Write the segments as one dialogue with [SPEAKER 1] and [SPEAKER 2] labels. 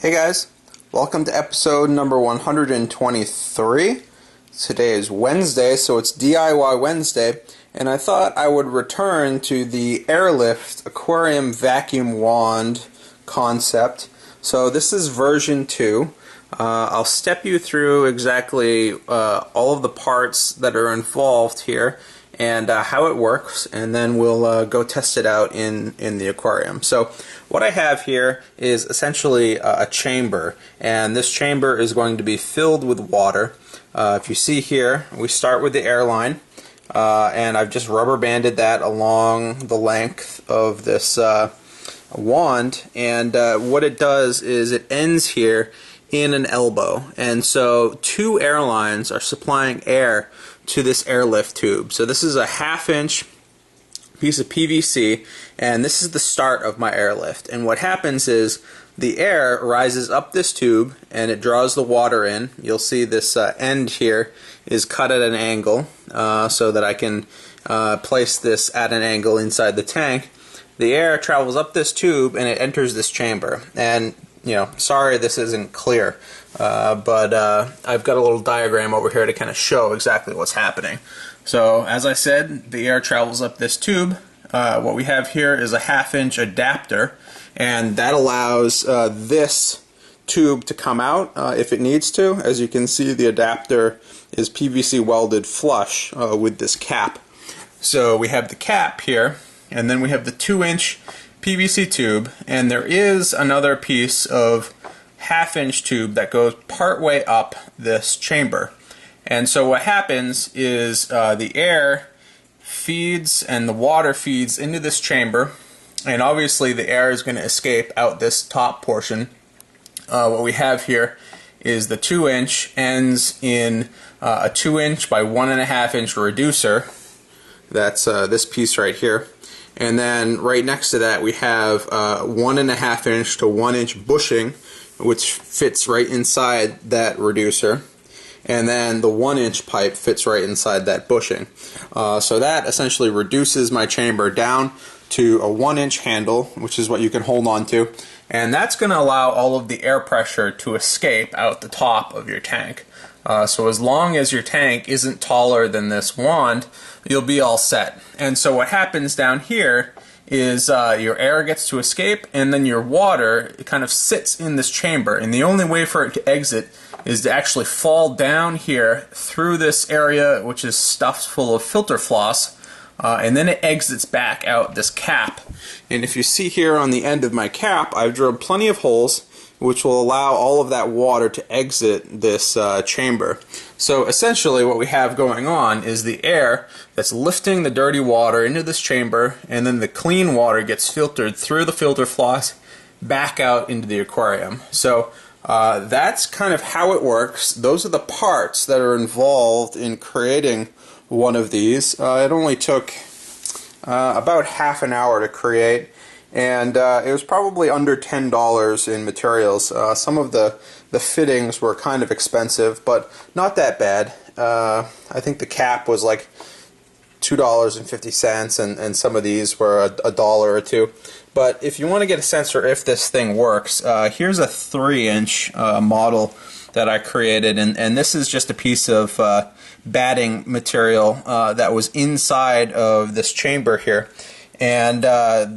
[SPEAKER 1] Hey guys, welcome to episode number 123. Today is Wednesday, so it's DIY Wednesday, and I thought I would return to the Airlift Aquarium vacuum wand concept. So this is version 2. I'll step you through exactly all of the parts that are involved here and how it works, and then we'll go test it out in the aquarium. So what I have here is essentially a chamber, and this chamber is going to be filled with water. If you see here, we start with the airline, and I've just rubber banded that along the length of this wand, and what it does is it ends here in an elbow, and so two airlines are supplying air to this airlift tube. So this is a 1/2 inch piece of PVC, and this is the start of my airlift. And what happens is the air rises up this tube and it draws the water in. You'll see this end here is cut at an angle so that I can place this at an angle inside the tank. The air travels up this tube and it enters this chamber. And sorry this isn't clear, but I've got a little diagram over here to kind of show exactly what's happening. So as I said, the air travels up this tube. What we have here is a 1/2 inch adapter, and that allows this tube to come out if it needs to. As you can see, the adapter is PVC welded flush with this cap. So we have the cap here, and then we have the 2-inch PVC tube, and there is another piece of 1/2 inch tube that goes part way up this chamber. And so what happens is the air feeds and the water feeds into this chamber, and obviously the air is going to escape out this top portion. What we have here is the 2-inch ends in a 2-inch by 1.5 inch reducer. That's this piece right here. And then right next to that we have 1.5 inch to 1 inch bushing, which fits right inside that reducer. And then the 1-inch pipe fits right inside that bushing. So that essentially reduces my chamber down to a 1-inch handle, which is what you can hold on to. And that's going to allow all of the air pressure to escape out the top of your tank. So as long as your tank isn't taller than this wand, you'll be all set. And so what happens down here is your air gets to escape, and then your water kind of sits in this chamber, and the only way for it to exit is to actually fall down here through this area, which is stuffed full of filter floss, and then it exits back out this cap. And if you see here on the end of my cap, I've drilled plenty of holes which will allow all of that water to exit this chamber. So essentially what we have going on is the air that's lifting the dirty water into this chamber, and then the clean water gets filtered through the filter floss back out into the aquarium. So that's kind of how it works. Those are the parts that are involved in creating one of these. It only took about half an hour to create, and it was probably under $10 in materials. Some of the fittings were kind of expensive, but not that bad. I think the cap was like $2.50, and some of these were $1 or $2. But if you want to get a sense for if this thing works, here's a 3-inch model that I created, and this is just a piece of batting material that was inside of this chamber here. And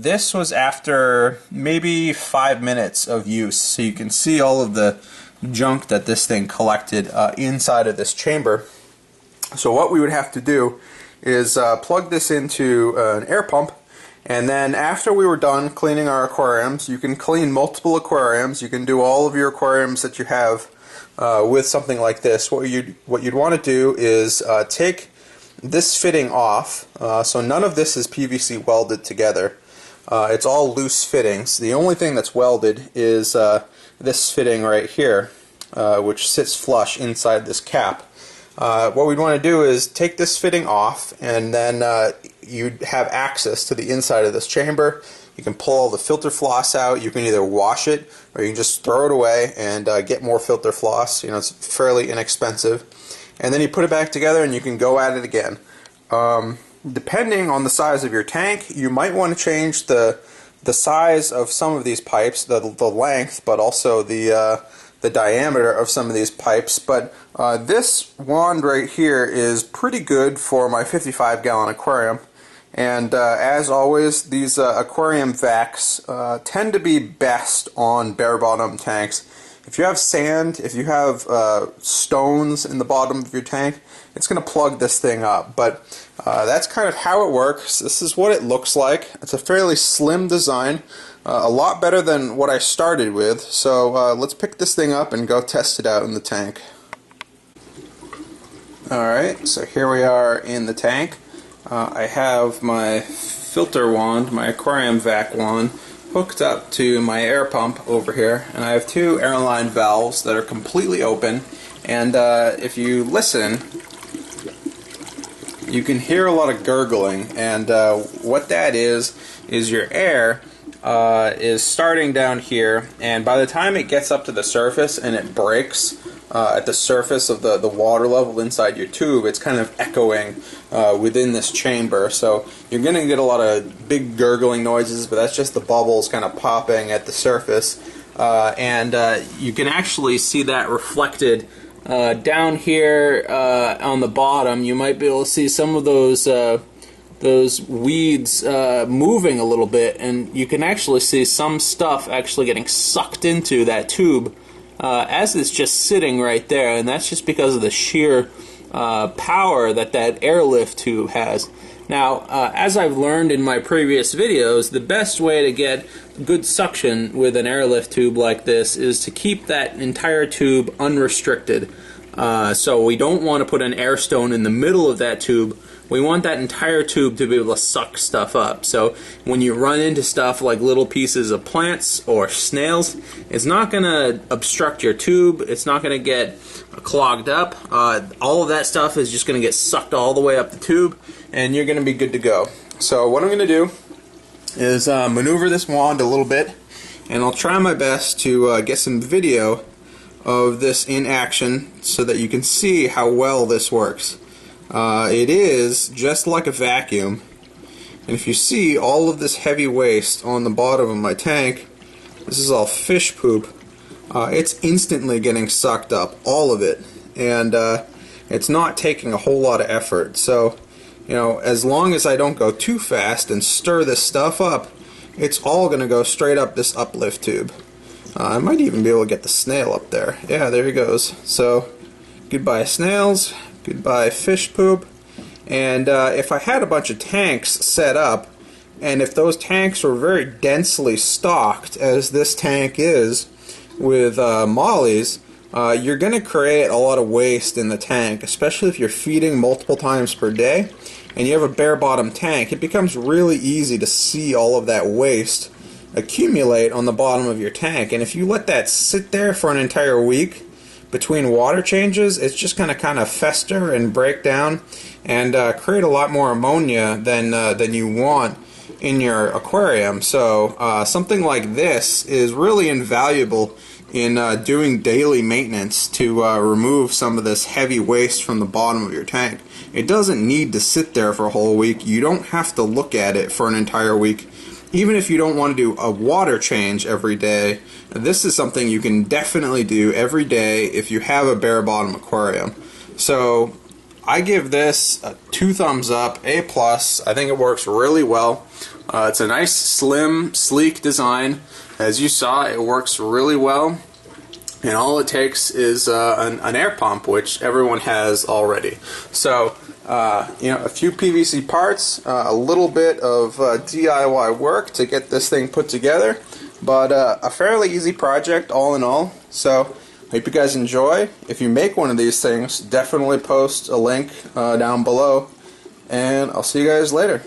[SPEAKER 1] this was after maybe 5 minutes of use, so you can see all of the junk that this thing collected inside of this chamber. So what we would have to do is plug this into an air pump, and then after we were done cleaning our aquariums, you can clean multiple aquariums, you can do all of your aquariums that you have with something like this. What you'd want to do is take this fitting off, so none of this is PVC welded together. It's all loose fittings. The only thing that's welded is this fitting right here, which sits flush inside this cap. What we'd want to do is take this fitting off, and then you'd have access to the inside of this chamber. You can pull all the filter floss out. You can either wash it, or you can just throw it away and get more filter floss. It's fairly inexpensive. And then you put it back together and you can go at it again. Depending on the size of your tank, you might want to change the the size of some of these pipes, the length, but also the diameter of some of these pipes. But this wand right here is pretty good for my 55-gallon aquarium. And as always, these aquarium vacs tend to be best on bare-bottom tanks. If you have sand, if you have stones in the bottom of your tank, it's going to plug this thing up. But that's kind of how it works. This is what it looks like. It's a fairly slim design, a lot better than what I started with. So let's pick this thing up and go test it out in the tank. Alright, so here we are in the tank. I have my filter wand, my aquarium vac wand, hooked up to my air pump over here, and I have two airline valves that are completely open, and if you listen, you can hear a lot of gurgling, and what that is your air is starting down here, and by the time it gets up to the surface and it breaks at the surface of the water level inside your tube, it's kind of echoing within this chamber. So you're going to get a lot of big gurgling noises, but that's just the bubbles kind of popping at the surface. And you can actually see that reflected down here on the bottom. You might be able to see some of those weeds moving a little bit, and you can actually see some stuff actually getting sucked into that tube as it's just sitting right there, and that's just because of the sheer power that airlift tube has. Now, as I've learned in my previous videos, the best way to get good suction with an airlift tube like this is to keep that entire tube unrestricted. So we don't want to put an air stone in the middle of that tube. We want that entire tube to be able to suck stuff up. So when you run into stuff like little pieces of plants or snails, it's not going to obstruct your tube. It's not going to get clogged up. All of that stuff is just going to get sucked all the way up the tube, and you're going to be good to go. So what I'm going to do is maneuver this wand a little bit, and I'll try my best to get some video of this in action so that you can see how well this works. It is just like a vacuum, and if you see all of this heavy waste on the bottom of my tank, this is all fish poop. It's instantly getting sucked up, all of it, and it's not taking a whole lot of effort. So, you know, as long as I don't go too fast and stir this stuff up, it's all going to go straight up this uplift tube. I might even be able to get the snail up there. Yeah, there he goes. So, goodbye snails. Goodbye fish poop. And if I had a bunch of tanks set up, and if those tanks were very densely stocked, as this tank is with mollies, you're going to create a lot of waste in the tank, especially if you're feeding multiple times per day and you have a bare bottom tank. It becomes really easy to see all of that waste accumulate on the bottom of your tank, and if you let that sit there for an entire week between water changes, it's just going to kind of fester and break down and create a lot more ammonia than you want in your aquarium. So something like this is really invaluable in doing daily maintenance to remove some of this heavy waste from the bottom of your tank. It doesn't need to sit there for a whole week. You don't have to look at it for an entire week. Even if you don't want to do a water change every day, this is something you can definitely do every day if you have a bare bottom aquarium. So I give this 2 thumbs up, A+. I think it works really well. It's a nice, slim, sleek design. As you saw, it works really well. And all it takes is an air pump, which everyone has already. So, you know, a few PVC parts, a little bit of DIY work to get this thing put together, but a fairly easy project all in all. So, hope you guys enjoy. If you make one of these things, definitely post a link down below, and I'll see you guys later.